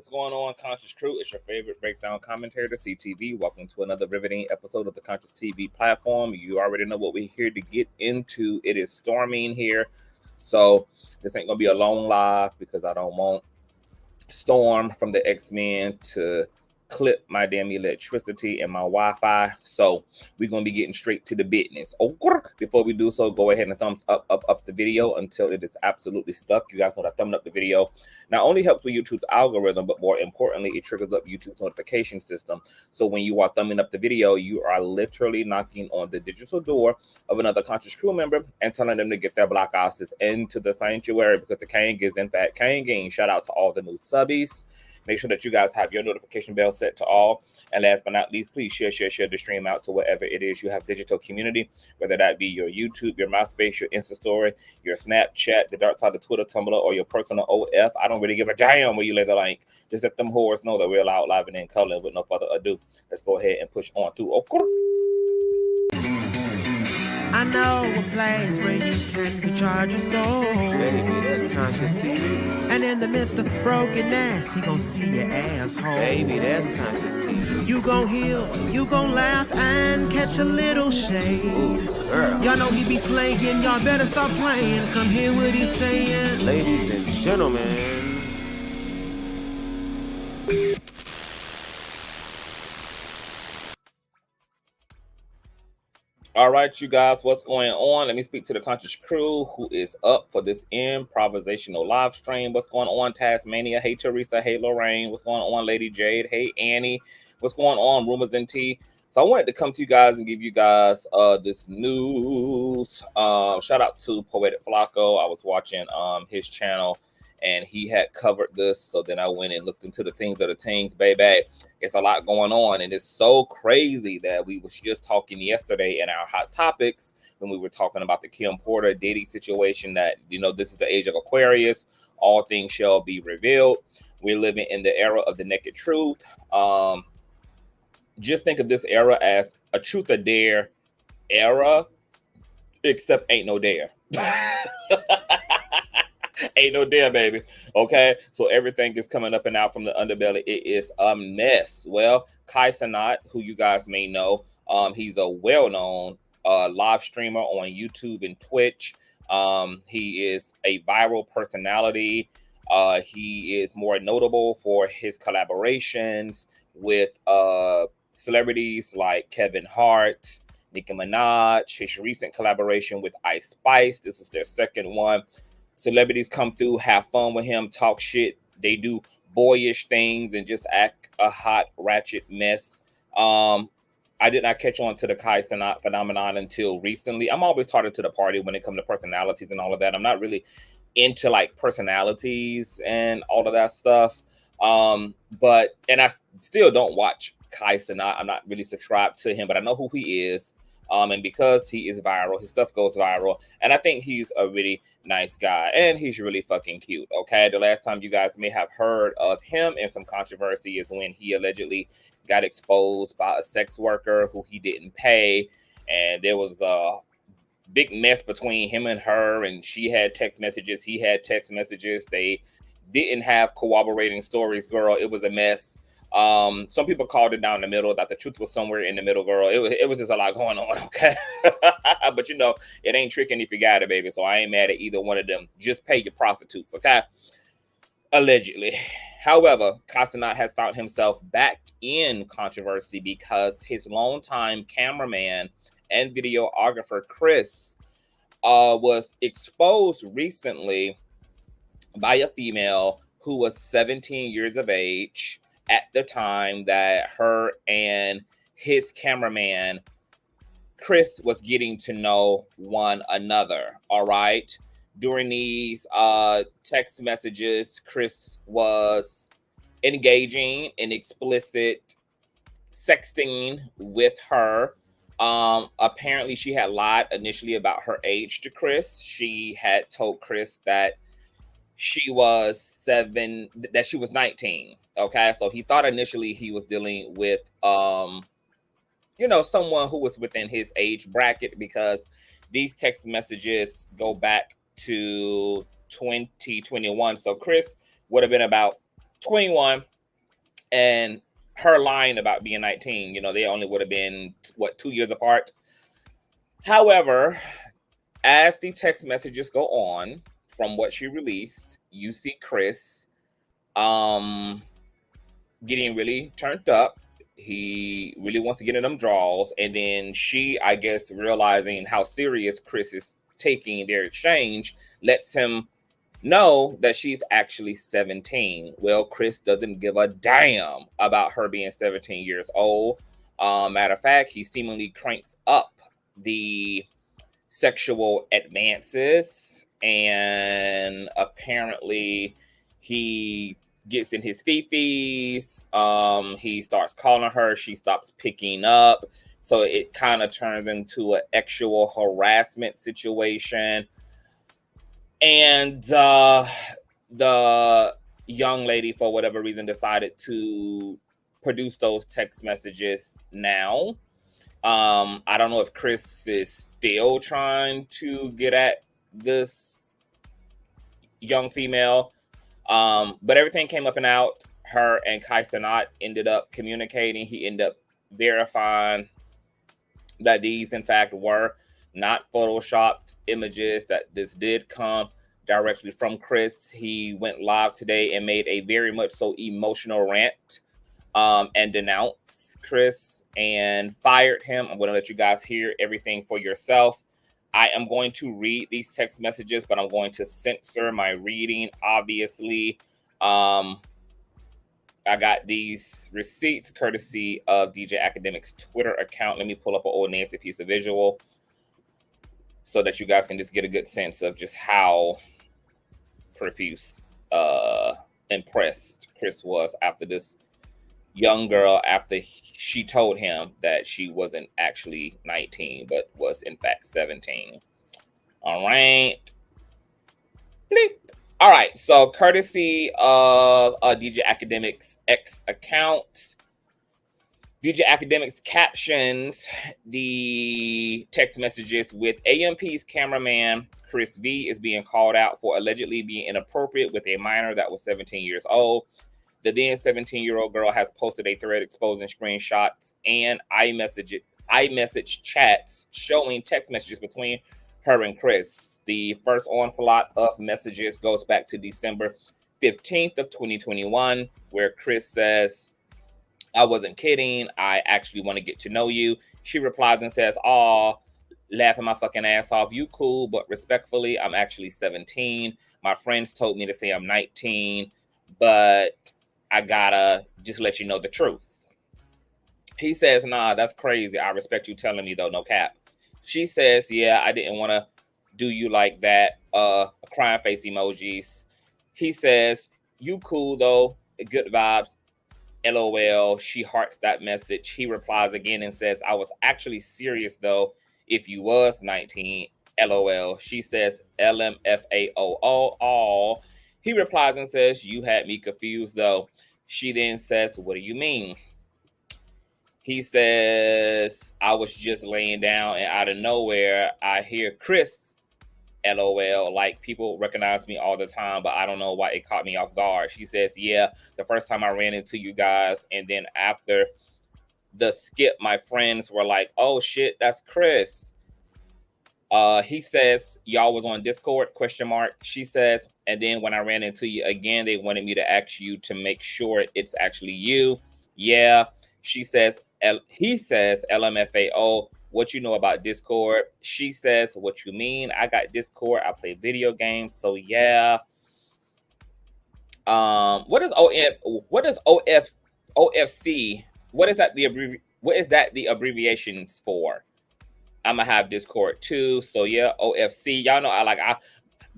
What's going on, Conscious Crew? It's your favorite breakdown commentator, CTV. Welcome to another riveting episode of the Consciouztv platform. You already know what we're here to get into. It is storming here, so this ain't gonna be a long live because I don't want Storm from the X-Men to clip my damn electricity and my Wi-Fi. So we're gonna be getting straight to the business. Before we do so, go ahead and thumbs up the video until it is absolutely stuck. You guys know that thumbing up the video not only helps with YouTube's algorithm, but more importantly, it triggers up YouTube's notification system. So when you are thumbing up the video, you are literally knocking on the digital door of another Conscious Crew member and telling them to get their black asses into the sanctuary, because the king is in fact king. Shout out to all the new subbies. Make sure that you guys have your notification bell set to all. And last but not least, please share the stream out to wherever it is you have digital community, whether that be your YouTube, your MySpace, your Insta story, your Snapchat, the dark side of Twitter, Tumblr, or your personal OF. I don't really give a damn where you lay the link. Just let them whores know that we're loud, live, and in color. With no further ado, let's go ahead and push on through. I know a place where you can recharge your soul. Baby, that's Consciouztv. And in the midst of brokenness, he gon' see your asshole. Baby, that's Consciouztv. You gon' heal, you gon' laugh and catch a little shade. Ooh, girl. Y'all know he be slaying, y'all better stop playing. Come hear what he's saying. Ladies and gentlemen. All right, you guys, what's going on? Let me speak to the Conscious Crew who is up for this improvisational live stream. What's going on, Tasmania? Hey, Teresa. Hey, Lorraine. What's going on, Lady Jade? Hey, Annie. What's going on, Rumors and Tea? So I wanted to come to you guys and give you guys this news. Shout out to Poetic Flacco. I was watching his channel, and he had covered this. So then I went and looked into the things of the things, baby. It's a lot going on, and it's so crazy that we was just talking yesterday in our hot topics when we were talking about the Kim Porter Diddy situation, that, you know, this is the age of Aquarius. All things shall be revealed. We're living in the era of the naked truth. Just think of this era as a truth or dare era, except ain't no dare. Ain't no dare, baby. Okay, so everything is coming up and out from the underbelly. It is a mess. Well, Kai Cenat, who you guys may know, he's a well-known live streamer on YouTube and Twitch. He is a viral personality. He is more notable for his collaborations with celebrities like Kevin Hart, Nicki Minaj. His recent collaboration with Ice Spice. This was their second one. Celebrities come through, have fun with him, talk shit. They do boyish things and just act a hot, ratchet mess. I did not catch on to the Kai Cenat phenomenon until recently. I'm always tardy to the party when it comes to personalities and all of that. I'm not really into like personalities and all of that stuff. And I still don't watch Kai Cenat. I'm not really subscribed to him, but I know who he is. And because he is viral, his stuff goes viral. And I think he's a really nice guy. And he's really fucking cute. Okay. The last time you guys may have heard of him in some controversy is when he allegedly got exposed by a sex worker who he didn't pay. And there was a big mess between him and her. And she had text messages. He had text messages. They didn't have corroborating stories, girl. It was a mess. Some people called it down the middle, that the truth was somewhere in the middle, girl. It was just a lot going on, okay? But you know, it ain't tricking if you got it, baby. So I ain't mad at either one of them. Just pay your prostitutes, okay? Allegedly. However, Kai Cenat has found himself back in controversy because his longtime cameraman and videographer, Chris, was exposed recently by a female who was 17 years of age at the time that her and his cameraman, Chris, was getting to know one another, all right? During these text messages, Chris was engaging in explicit sexting with her. Apparently, she had lied initially about her age to Chris. She had told Chris that she was 19. Okay, so he thought initially he was dealing with you know, someone who was within his age bracket, because these text messages go back to 2021. So Chris would have been about 21 And her lying about being 19, you know, they only would have been, what, 2 years apart. However, as the text messages go on from what she released, you see Chris getting really turned up. He really wants to get in them draws. And then she, I guess, realizing how serious Chris is taking their exchange, lets him know that she's actually 17. Well, Chris doesn't give a damn about her being 17 years old. Matter of fact, he seemingly cranks up the sexual advances, and apparently he gets in his fifis. He starts calling her, she stops picking up, so it kind of turns into an exual harassment situation. And the young lady, for whatever reason, decided to produce those text messages now. I don't know if Chris is still trying to get at this young female, but everything came up and out. Her and Kai Cenat ended up communicating. He ended up verifying that these, in fact, were not photoshopped images, that this did come directly from Chris. He went live today and made a very much so emotional rant, and denounced Chris and fired him. I'm going to let you guys hear everything for yourself. I am going to read these text messages, but I'm going to censor my reading, obviously. I got these receipts courtesy of DJ Academic's Twitter account. Let me pull up an old Nancy piece of visual so that you guys can just get a good sense of just how profuse, impressed Chris was after this young girl, after she told him that she wasn't actually 19, but was in fact 17. All right. Bleep. All right. So courtesy of DJ Academic's X account, DJ Academics captions the text messages with AMP's cameraman Chris V is being called out for allegedly being inappropriate with a minor that was 17 years old. The then 17-year-old girl has posted a thread exposing screenshots and iMessage chats showing text messages between her and Chris. The first onslaught of messages goes back to December 15th of 2021, where Chris says, "I wasn't kidding. I actually want to get to know you." She replies and says, "Aw, laughing my fucking ass off. You cool, but respectfully, I'm actually 17. My friends told me to say I'm 19, but I gotta just let you know the truth." He says, "Nah, that's crazy. I respect you telling me though, no cap." She says, "Yeah, I didn't want to do you like that." Crying face emojis. He says, "You cool though. Good vibes. LOL." She hearts that message. He replies again and says, "I was actually serious though. If you was 19, LOL." She says, LMFAOO. He replies and says, "You had me confused though." She then says, "What do you mean?" He says, "I was just laying down and out of nowhere, I hear Chris, LOL. Like people recognize me all the time, but I don't know why it caught me off guard." She says, "Yeah, the first time I ran into you guys, and then after the skip, my friends were like, oh shit, that's Chris." He says, "Y'all was on Discord, question mark." She says, "And then when I ran into you again, they wanted me to ask you to make sure it's actually you." Yeah. She says, he says, LMFAO, "What you know about Discord?" She says, "What you mean? I got Discord. I play video games. So yeah." What is OFC? What is that the abbreviations for? I'm gonna have Discord too. So yeah, OFC. Y'all know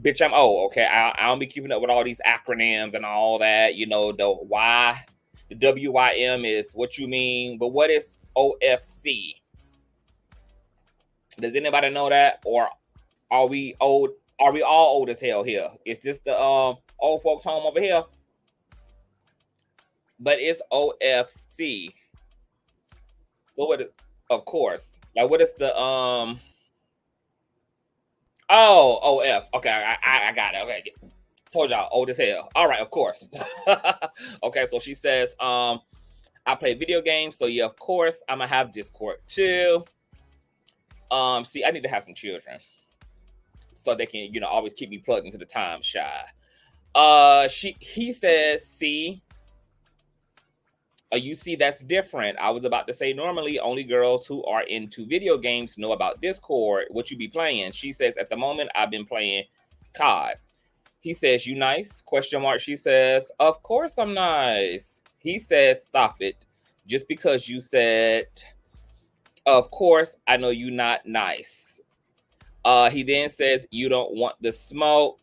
bitch, I'm old, okay? I don't be keeping up with all these acronyms and all that. You know, the WYM is what you mean, but what is OFC? Does anybody know that? Or are we old? Are we all old as hell here? Is this the old folks home over here? But it's OFC. So what is, of course, like what is the OF. Okay, I got it. Okay. Told y'all, old as hell. All right, of course. Okay, so she says, I play video games, so yeah, of course, I'm gonna have Discord too. See, I need to have some children so they can, you know, always keep me plugged into the time, Shy. He says, see, you see, that's different. I was about to say normally only girls who are into video games know about Discord. What you be playing? She says, at the moment, I've been playing COD. He says, you nice? Question mark. She says, of course I'm nice. He says, stop it. Just because you said, of course, I know you not nice. He then says, you don't want the smoke.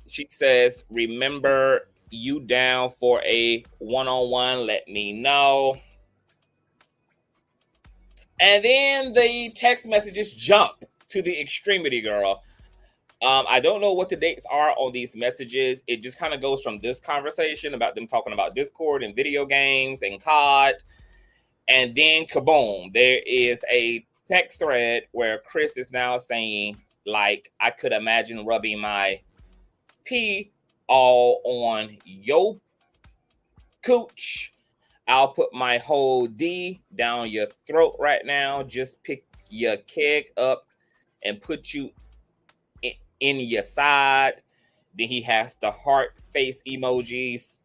She says, remember, you down for a one-on-one, let me know. And then the text messages jump to the extremity, girl. I don't know what the dates are on these messages. It just kind of goes from this conversation about them talking about Discord and video games and COD. And then kaboom, there is a text thread where Chris is now saying, like, I could imagine rubbing my pee all on your cooch. I'll put my whole D down your throat right now. Just pick your keg up and put you in your side. Then he has the heart face emojis.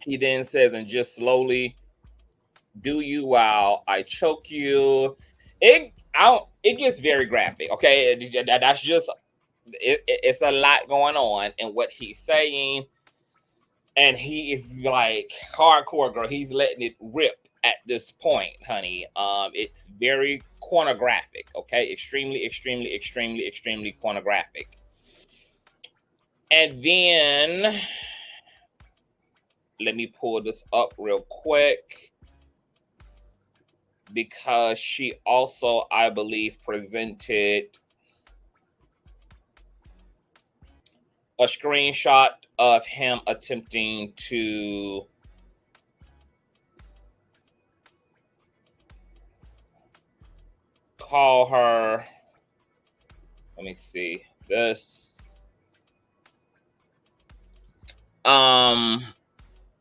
He then says, and just slowly do you while I choke you. It gets very graphic. Okay, that's just it's a lot going on in what he's saying, and he is like hardcore, girl. He's letting it rip at this point, honey. It's very pornographic. Okay, extremely pornographic. And then let me pull this up real quick, because she also, I believe, presented a screenshot of him attempting to call her. Let me see this.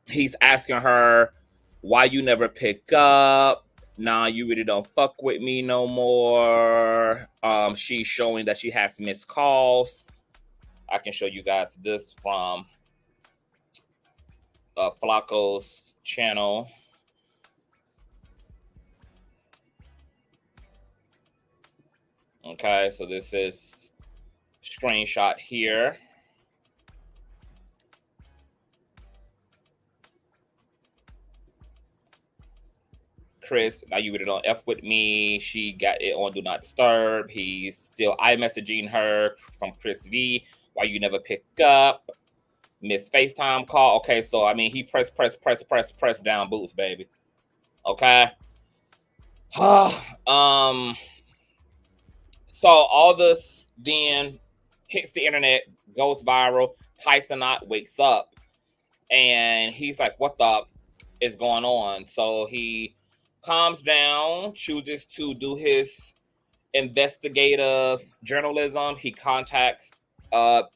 He's asking her, why you never pick up? Nah, you really don't fuck with me no more. She's showing that she has missed calls. I can show you guys this from Flacco's channel. Okay, so this is screenshot here. Chris, now you really don't F with me. She got it on Do Not Disturb. He's still iMessaging her from Chris V. Why you never pick up? Miss FaceTime call. Okay, so I mean, he press down boots, baby. Okay. So all this then hits the internet, goes viral. Kai Cenat wakes up, and he's like, "What the is going on?" So he calms down, chooses to do his investigative journalism. He contacts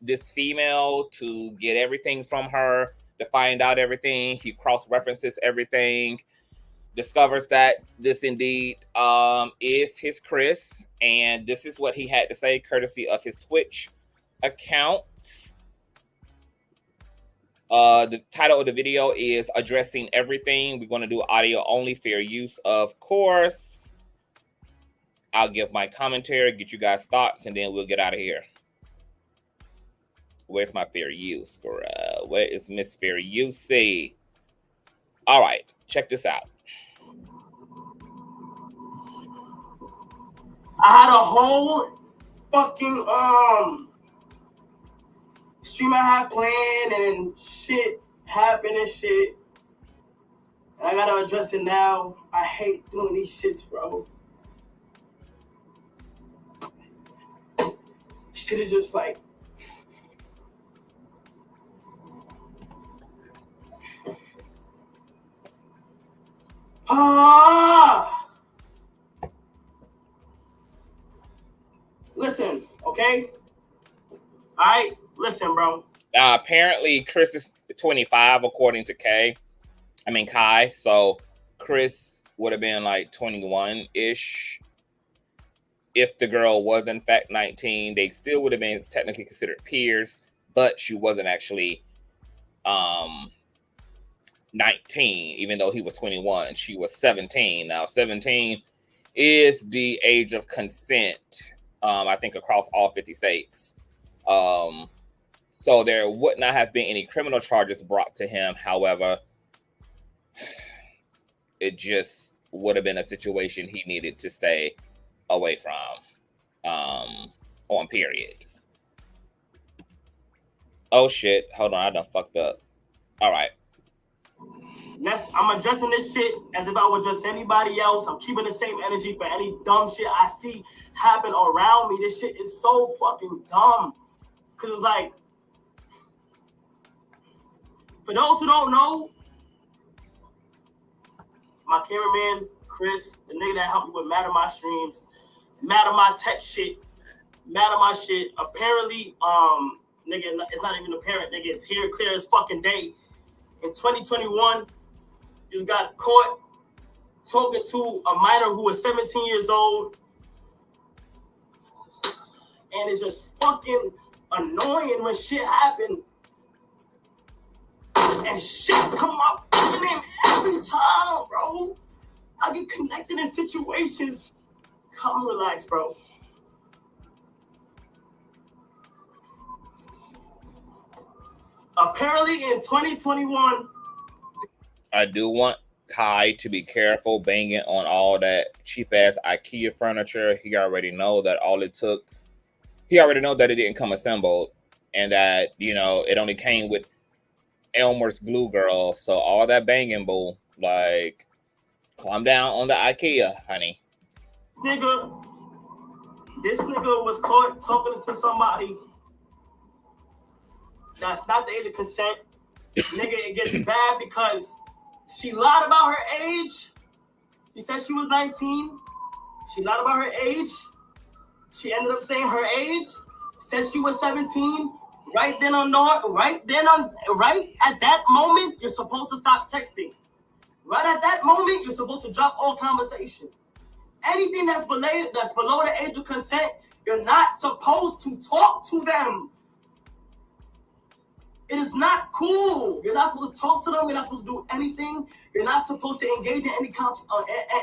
this female to get everything from her, to find out everything. He cross-references everything, discovers that this indeed is his Chris, and this is what he had to say courtesy of his Twitch account. The title of the video is Addressing Everything. We're going to do audio only, fair use, of course. I'll give my commentary, get you guys' thoughts, and then we'll get out of here. Where's my fair use, girl? Where is Miss Fair Usey? All right, check this out. I had a whole fucking stream I had planned, and shit happened and shit. And I gotta address it now. I hate doing these shits, bro. Shit is just like, listen, okay? All right, listen, bro. Apparently, Chris is 25, according to Kay. I mean Kai. So Chris would have been like 21-ish. If the girl was in fact 19, they still would have been technically considered peers, but she wasn't actually 19, even though he was 21. She was 17. Now 17 is the age of consent, I think across all 50 states. So there would not have been any criminal charges brought to him. However, it just would have been a situation he needed to stay away from, on period. Oh shit, hold on, I done fucked up. All right. I'm addressing this shit as if I would address anybody else. I'm keeping the same energy for any dumb shit I see happen around me. This shit is so fucking dumb. Cause it's like, for those who don't know, my cameraman, Chris, the nigga that helped me with Matter My Streams, Matter My Tech shit, Matter My shit, apparently, nigga, it's not even apparent, nigga, it's here clear as fucking day. In 2021, you got caught talking to a minor who was 17 years old. And it's just fucking annoying when shit happen. And shit come up every time, bro. I get connected in situations. Come relax, bro. Apparently in 2021, I do want Kai to be careful banging on all that cheap ass IKEA furniture. He already know that all it took. He already know that it didn't come assembled, and that, you know, it only came with Elmer's glue girl. So all that banging, boo, like, calm down on the IKEA, honey. This nigga was caught talking to somebody that's not the age of consent. Nigga, it gets bad because she lied about her age. She said she was 19. She lied about her age. She ended up saying her age. Said she was 17. Right then on right at that moment, you're supposed to stop texting. Right at that moment, you're supposed to drop all conversation. Anything that's below the age of consent, you're not supposed to talk to them. It is not cool. You're not supposed to talk to them. You're not supposed to do anything. You're not supposed to engage in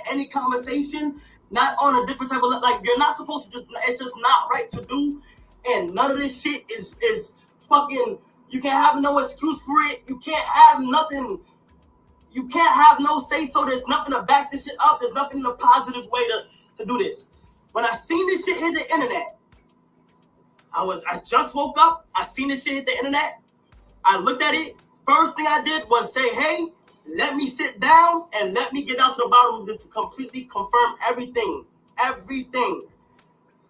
any conversation. Not on a different type of, like, you're not supposed to just, it's just not right to do. And none of this shit is fucking, you can't have no excuse for it. You can't have nothing. You can't have no say so. There's nothing to back this shit up. There's nothing in a positive way to do this. When I seen this shit hit the internet, I just woke up. I seen this shit hit the internet. I looked at it. First thing I did was say, hey, let me sit down and let me get down to the bottom of this to completely confirm everything. Everything.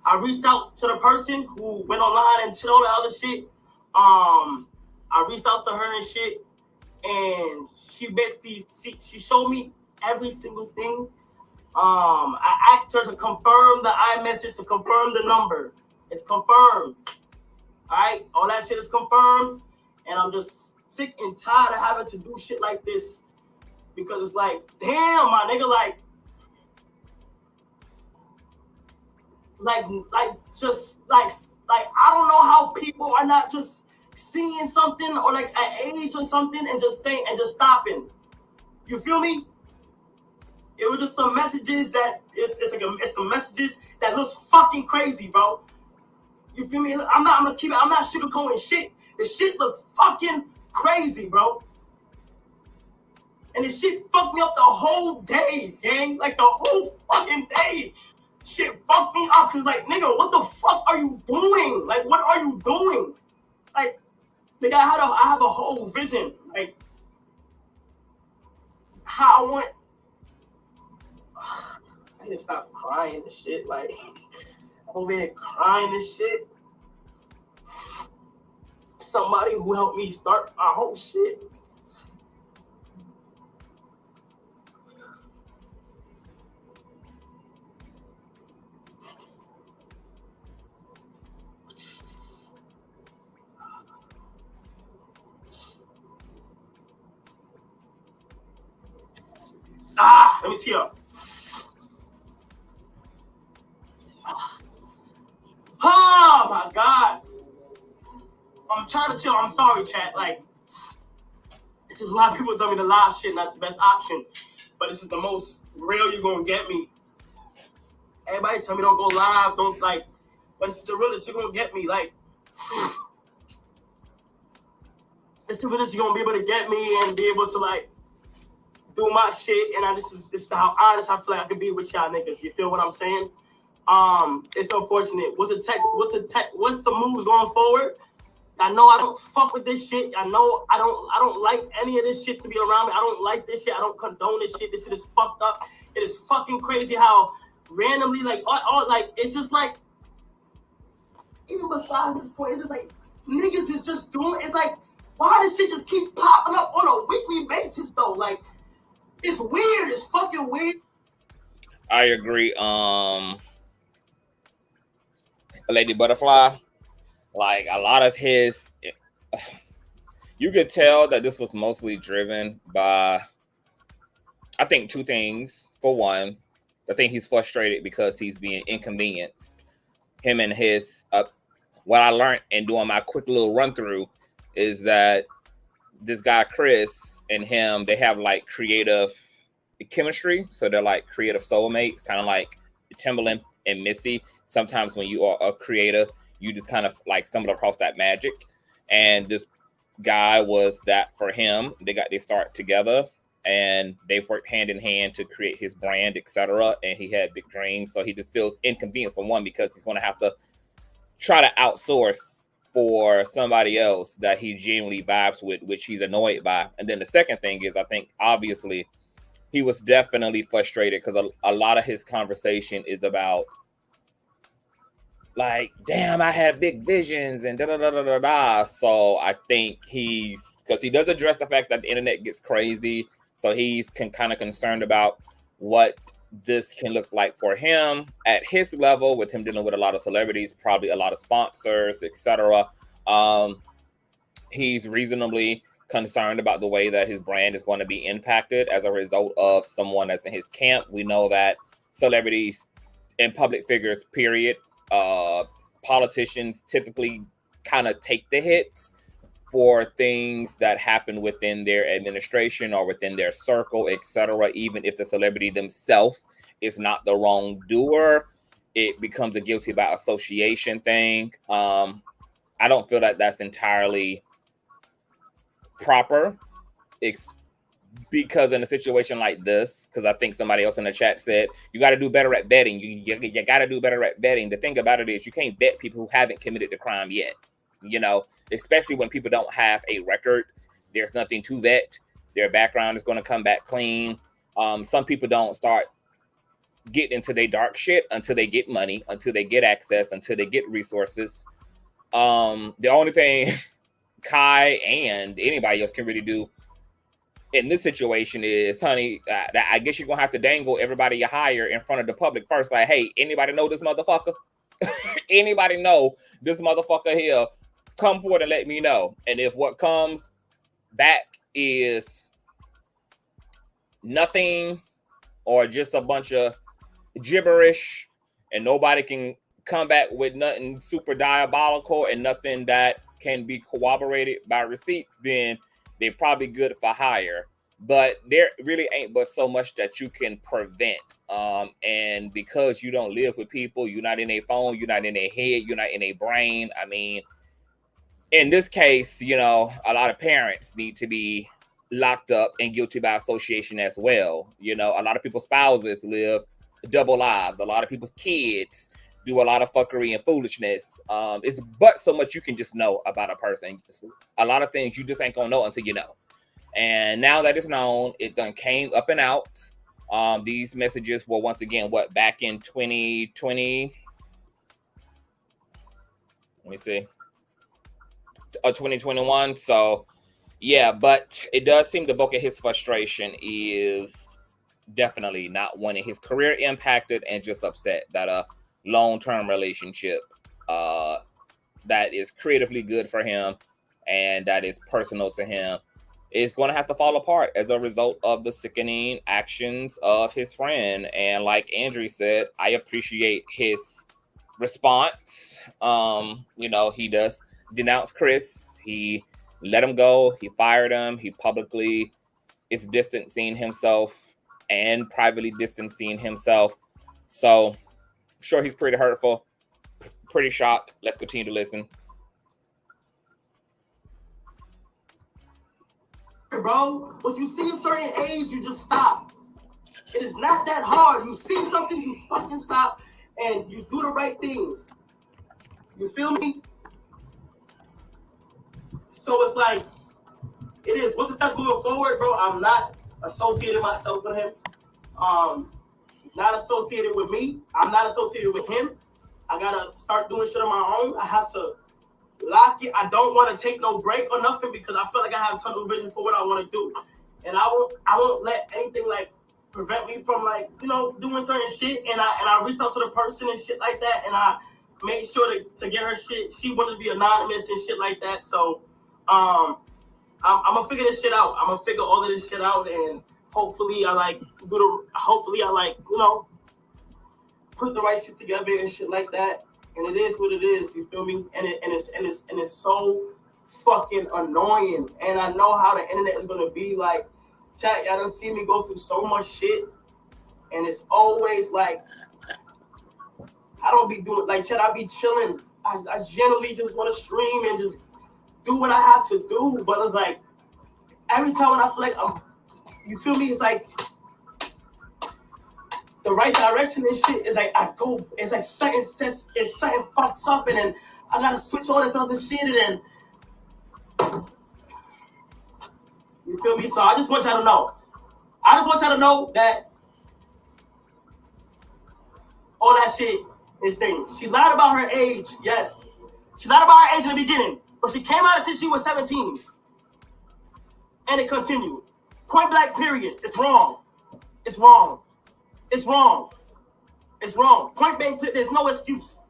I reached out to the person who went online and did all the other shit. I reached out to her and shit. And she basically, she showed me every single thing. I asked her to confirm the iMessage, to confirm the number. It's confirmed. All right? All that shit is confirmed. And I'm just sick and tired of having to do shit like this. Because it's like, damn, my nigga, like I don't know how people are not just seeing something or like an age or something and just saying and just stopping. You feel me? It was just some messages that it's some messages that looks fucking crazy, bro. You feel me? I'm not sugarcoating shit. The shit look fucking crazy, bro. And the shit fucked me up the whole day, gang. Like the whole fucking day. Shit fucked me up because, like, nigga, what the fuck are you doing? Like, what are you doing? Like, nigga, I have a whole vision. Like, how I want. I need to stop crying and shit. Like, I'm over here crying and shit. Somebody who helped me start my whole shit. Let me tee up. Oh my God. I'm trying to chill. I'm sorry, chat. Like, this is why people tell me the live shit not the best option. But this is the most real you're gonna get me. Everybody tell me don't go live, don't like, but it's the realest you're gonna get me. Like, it's the realest you're gonna be able to get me and be able to like do my shit. And this is how honest I feel like I can be with y'all niggas. You feel what I'm saying? It's unfortunate. What's the moves going forward? I know I don't fuck with this shit. I know I don't like any of this shit to be around me. I don't like this shit. I don't condone this shit. This shit is fucked up. It is fucking crazy how randomly like all like it's just like even besides this point, it's just like niggas is just doing. It's like why does shit just keep popping up on a weekly basis though? Like it's weird. It's fucking weird. I agree. Lady Butterfly, like a lot of his, you could tell that this was mostly driven by, I think, two things. For one, I think he's frustrated because he's being inconvenienced. Him and his, what I learned in doing my quick little run through is that this guy Chris and him, they have like creative chemistry, so they're like creative soulmates, kind of like Timbaland and Missy. Sometimes when you are a creator, you just kind of like stumble across that magic, and this guy was that for him. They start together and they've worked hand in hand to create his brand, etc. And he had big dreams, so he just feels inconvenienced for one because he's going to have to try to outsource for somebody else that he genuinely vibes with, which he's annoyed by. And then the second thing is, I think obviously he was definitely frustrated because a lot of his conversation is about like, damn, I had big visions and da da da da da da. So I think because he does address the fact that the internet gets crazy, so he's kind of concerned about what this can look like for him at his level, with him dealing with a lot of celebrities, probably a lot of sponsors, etc. He's reasonably concerned about the way that his brand is going to be impacted as a result of someone that's in his camp. We know that celebrities and public figures, period, politicians typically kind of take the hits for things that happen within their administration or within their circle, etc. Even if the celebrity themselves is not the wrongdoer, it becomes a guilty by association thing. I don't feel that that's entirely proper. It's because in a situation like this, because I think somebody else in the chat said, you got to do better at vetting. You got to do better at vetting. The thing about it is you can't vet people who haven't committed the crime yet, you know, especially when people don't have a record. There's nothing to vet. Their background is going to come back clean. Some people don't start getting into their dark shit until they get money, until they get access, until they get resources. The only thing Kai and anybody else can really do in this situation is, honey, I guess you're gonna have to dangle everybody you hire in front of the public first. Like, hey, anybody know this motherfucker? Anybody know this motherfucker here? Come forward and let me know. And if what comes back is nothing or just a bunch of gibberish and nobody can come back with nothing super diabolical and nothing that can be corroborated by receipts, then they're probably good for hire. But there really ain't but so much that you can prevent. And because you don't live with people, you're not in a phone, you're not in a head, you're not in a brain. I mean, in this case, you know, a lot of parents need to be locked up and guilty by association as well. You know, a lot of people's spouses live double lives. A lot of people's kids do a lot of fuckery and foolishness. It's but so much you can just know about a person. A lot of things you just ain't gonna know until you know. And now that it's known, it done came up and out. These messages were once again, back in 2020? Let me see. 2021. So yeah, but it does seem the bulk of his frustration is definitely not wanting his career impacted and just upset that a long-term relationship that is creatively good for him and that is personal to him is going to have to fall apart as a result of the sickening actions of his friend. And like Andrew said, I appreciate his response. You know, he does denounce Chris. He let him go. He fired him. He publicly is distancing himself and privately distancing himself. So, I'm sure he's pretty hurtful, pretty shocked. Let's continue to listen. Bro, but you see a certain age, you just stop. It is not that hard. You see something, you fucking stop, and you do the right thing. You feel me? So it's like, it is. What's the steps moving forward, bro? I'm not associated myself with him. Not associated with me. I'm not associated with him. I gotta start doing shit on my own. I have to lock it. I don't want to take no break or nothing because I feel like I have tunnel vision for what I want to do, and I won't let anything like prevent me from like, you know, doing certain shit. And I reached out to the person and shit like that, and I made sure to get her shit. She wanted to be anonymous and shit like that. So I'm gonna figure this shit out. I'm gonna figure all of this shit out, and hopefully I like you know, put the right shit together and shit like that. And it is what it is, you feel me? And it's so fucking annoying. And I know how the internet is gonna be. Like, chat, y'all done see me go through so much shit, and it's always like I don't be doing like, chat, I be chilling. I generally just want to stream and just do what I have to do. But it's like every time when I feel like you feel me? It's like the right direction and shit is like I go. It's like something fucks up, and then I gotta switch all this other shit, and then you feel me? So I just want y'all to know. I just want y'all to know that all that shit is things. She lied about her age. Yes, she lied about her age in the beginning, but she came out and said she was 17, and it continued. Point blank. Period. It's wrong. It's wrong. It's wrong. It's wrong. Point blank. There's no excuse.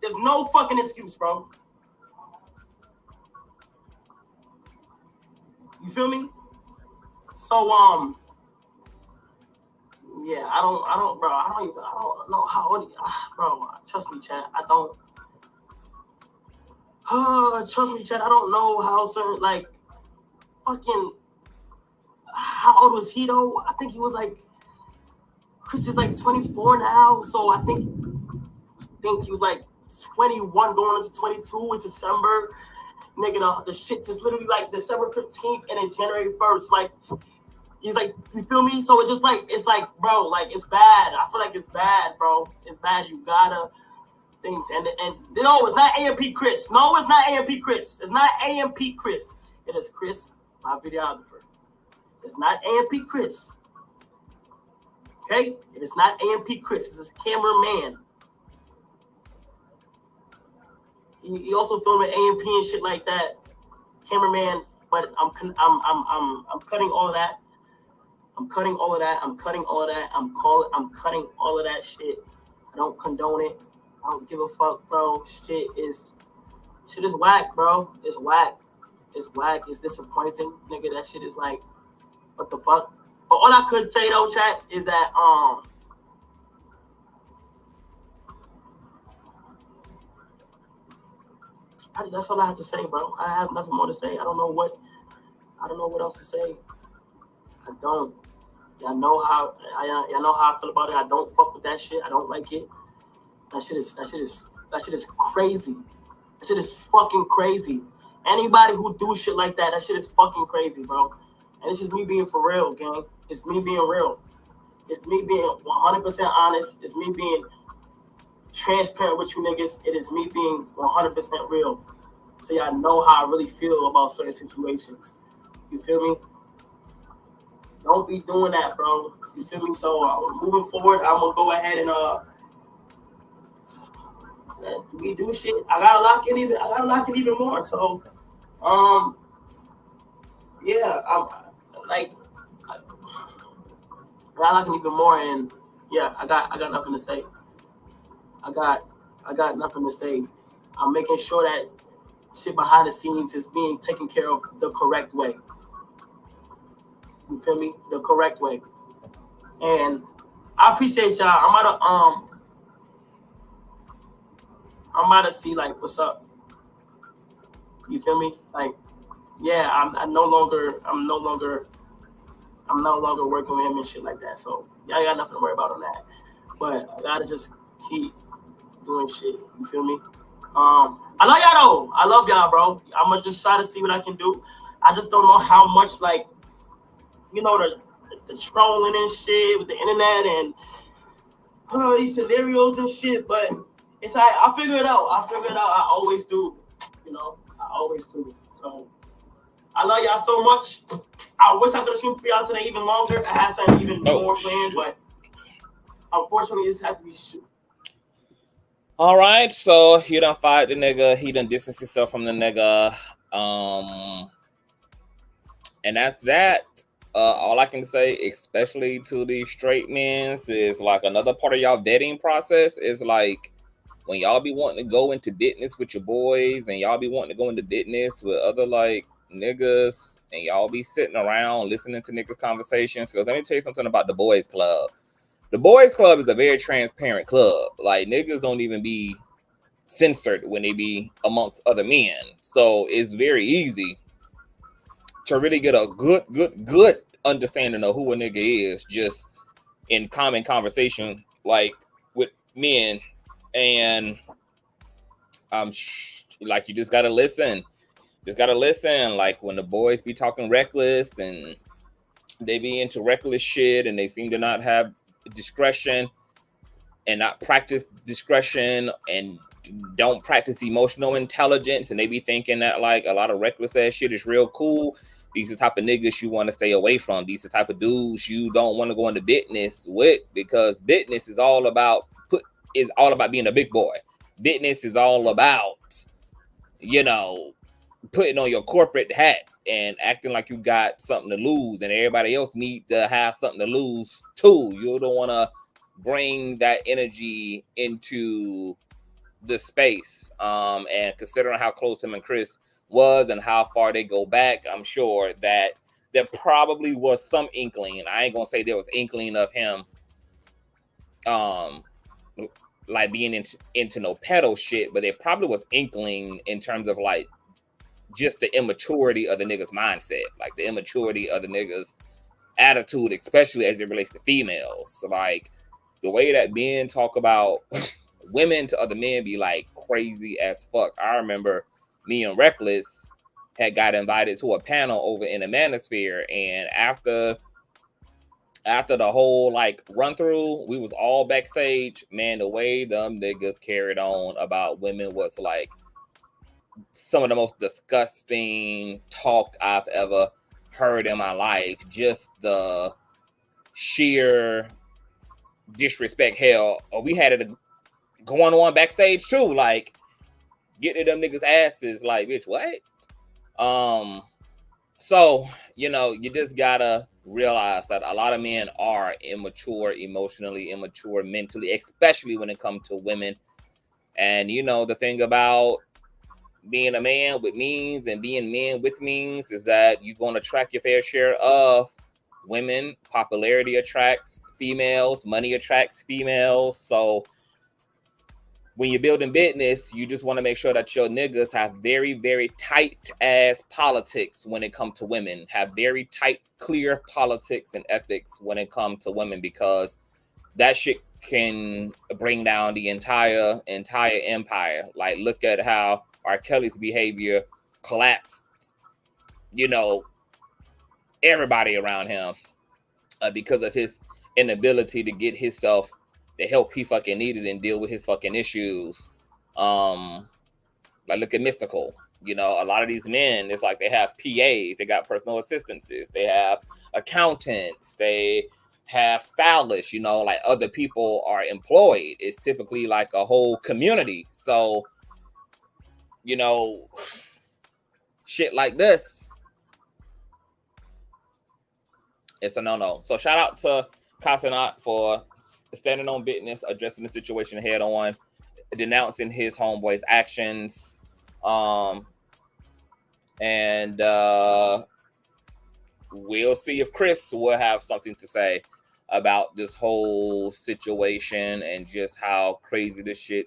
There's no fucking excuse, bro. You feel me? So yeah, I don't know how old bro. Trust me, chat. I don't. Trust me, chat. I don't know how certain like fucking. How old was he though? I think he was like. Chris is like 24 now, so I think he was like 21 going into 22 in December. Nigga, the shit just literally like December 15th and then January 1st. Like, he's like, you feel me? So it's just like, it's like, bro, like, it's bad. I feel like it's bad, bro. It's bad. You gotta things. And no, it's not AMP Chris. No, it's not AMP Chris. It's not AMP Chris. It is Chris, my videographer. It's not AMP Chris. Okay? It is not AMP Chris. It's cameraman. He also filming AMP and shit like that. Cameraman, but I'm cutting all of that. I'm cutting all of that. I'm cutting all of that. I'm cutting all of that shit. I don't condone it. I don't give a fuck, bro. Shit is whack, bro. It's whack. It's whack. It's disappointing, nigga. That shit is like, what the fuck? But all I could say though, chat, is that that's all I have to say, bro. I have nothing more to say. I don't know what else to say. I don't. Y'all know how I feel about it. I don't fuck with that shit. I don't like it. That shit is crazy. That shit is fucking crazy. Anybody who do shit like that shit is fucking crazy, bro. And this is me being for real, gang. It's me being real. It's me being 100% honest. It's me being transparent with you niggas. It is me being 100% real. So y'all know how I really feel about certain situations. You feel me? Don't be doing that, bro. You feel me? So moving forward, I'm gonna go ahead and we do shit. I gotta lock it even more. So yeah, I gotta lock it even more, and yeah, I got nothing to say. I got nothing to say. I'm making sure that shit behind the scenes is being taken care of the correct way. You feel me? The correct way. And I appreciate y'all. I'm about to see like what's up. You feel me? Like, yeah, I'm no longer working with him and shit like that. So y'all got nothing to worry about on that. But I gotta just keep doing shit. You feel me? I love y'all though. I love y'all, bro. I'm gonna just try to see what I can do. I just don't know how much, like, you know, the trolling and shit with the internet and these scenarios and shit. But it's like I'll figure it out. I always do. You know, I always do. So I love y'all so much. I wish I could have streamed for y'all today even longer. I had something even more planned, but unfortunately, this had to be shoot. All right, so he done fired the nigga. He done distanced himself from the nigga. And that's that. All I can say, especially to these straight men, is like another part of y'all vetting process is like when y'all be wanting to go into business with your boys and y'all be wanting to go into business with other like niggas and y'all be sitting around listening to niggas conversations. So let me tell you something about the boys club. The boys club is a very transparent club. Like niggas don't even be censored when they be amongst other men. So it's very easy to really get a good understanding of who a nigga is just in common conversation, like with men. And like you just gotta listen. Like when the boys be talking reckless and they be into reckless shit and they seem to not have discretion and not practice discretion and don't practice emotional intelligence, and they be thinking that like a lot of reckless ass shit is real cool. These are the type of niggas you want to stay away from. These are the type of dudes you don't want to go into business with, because business is all about being a big boy. Business is all about, you know, putting on your corporate hat and acting like you got something to lose, and everybody else need to have something to lose too. You don't want to bring that energy into the space. And considering how close him and Chris was and how far they go back, I'm sure that there probably was some inkling. I ain't gonna say there was inkling of him like being into no pedo shit, but there probably was inkling in terms of like just the immaturity of the nigga's mindset, like the immaturity of the nigga's attitude, especially as it relates to females. So like the way that men talk about women to other men be like crazy as fuck. I remember me and Reckless had got invited to a panel over in the Manosphere, and after the whole like run through, we was all backstage. Man, the way them niggas carried on about women was like some of the most disgusting talk I've ever heard in my life. Just the sheer disrespect. Hell, we had it going on backstage too, like getting them niggas asses, like, bitch, what? So, you know, you just gotta realize that a lot of men are immature, emotionally immature, mentally, especially when it comes to women. And you know, the thing about being a man with means and being men with means is that you're going to attract your fair share of women. Popularity attracts females, money attracts females. So when you're building business, you just want to make sure that your niggas have very, very tight ass politics when it comes to women, have very tight, clear politics and ethics when it comes to women, because that shit can bring down the entire empire. Like, look at how R. Kelly's behavior collapsed, you know, everybody around him because of his inability to get himself the help he fucking needed and deal with his fucking issues. Like, look at Mystical. You know, a lot of these men, it's like they have PAs, they got personal assistants, they have accountants, they have stylists, you know, like other people are employed. It's typically like a whole community. So, you know, shit like this, it's a no-no. So shout out to Kai Cenat for standing on business, addressing the situation head on, denouncing his homeboy's actions, and we'll see if Chris will have something to say about this whole situation and just how crazy this shit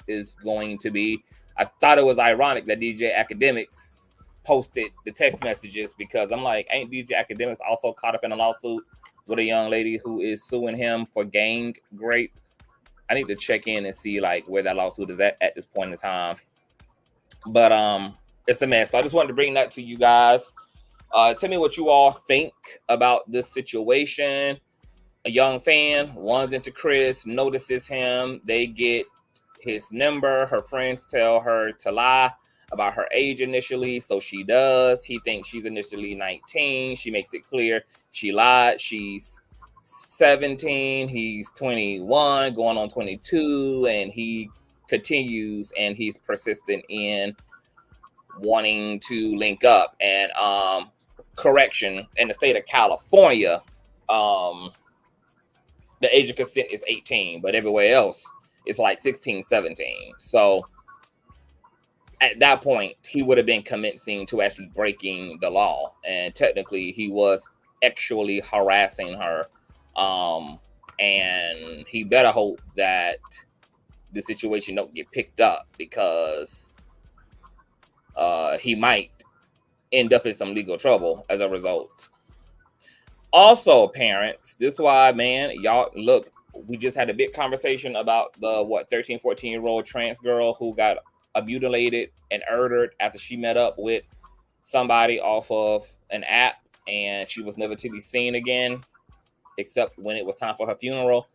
is going to be. I thought it was ironic that DJ Academics posted the text messages, because I'm like, ain't DJ Academics also caught up in a lawsuit with a young lady who is suing him for gang rape? I need to check in and see like where that lawsuit is at this point in time. But it's a mess. So I just wanted to bring that to you guys. Tell me what you all think about this situation. A young fan runs into Chris, notices him. They get his number. Her friends tell her to lie about her age initially, so she does. He thinks she's initially 19. She makes it clear she lied. She's 17. He's 21, going on 22, and he continues, and he's persistent in wanting to link up. And correction, in the state of California, the age of consent is 18, but everywhere else it's like 16, 17. So at that point, he would have been commencing to actually breaking the law. And technically, he was actually harassing her. And he better hope that the situation don't get picked up, because he might end up in some legal trouble as a result. Also, parents, this is why, man, y'all, look, we just had a big conversation about the 13, 14-year-old trans girl who got mutilated and murdered after she met up with somebody off of an app, and she was never to be seen again, except when it was time for her funeral.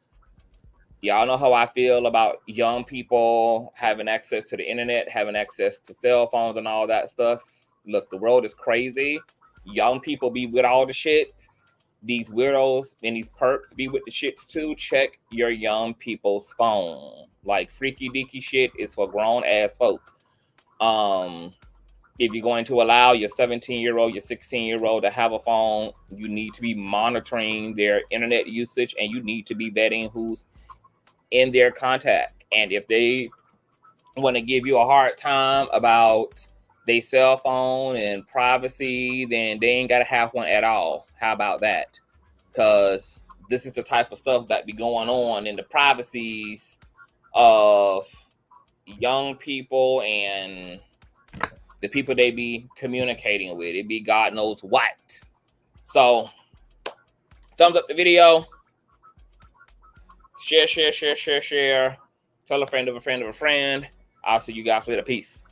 Y'all know how I feel about young people having access to the internet, having access to cell phones and all that stuff. Look, the world is crazy. Young people be with all the shits. These weirdos and these perps be with the shits too. Check your young people's phone. Like, freaky deaky shit is for grown ass folk. If you're going to allow your 17-year-old, your 16-year-old to have a phone, you need to be monitoring their internet usage, and you need to be vetting who's in their contact. And if they want to give you a hard time about their cell phone and privacy, then they ain't got to have one at all. How about that? Because this is the type of stuff that be going on in the privacies of young people and the people they be communicating with. It be God knows what. So, thumbs up the video. Share. Tell a friend of a friend of a friend. I'll see you guys later. Peace.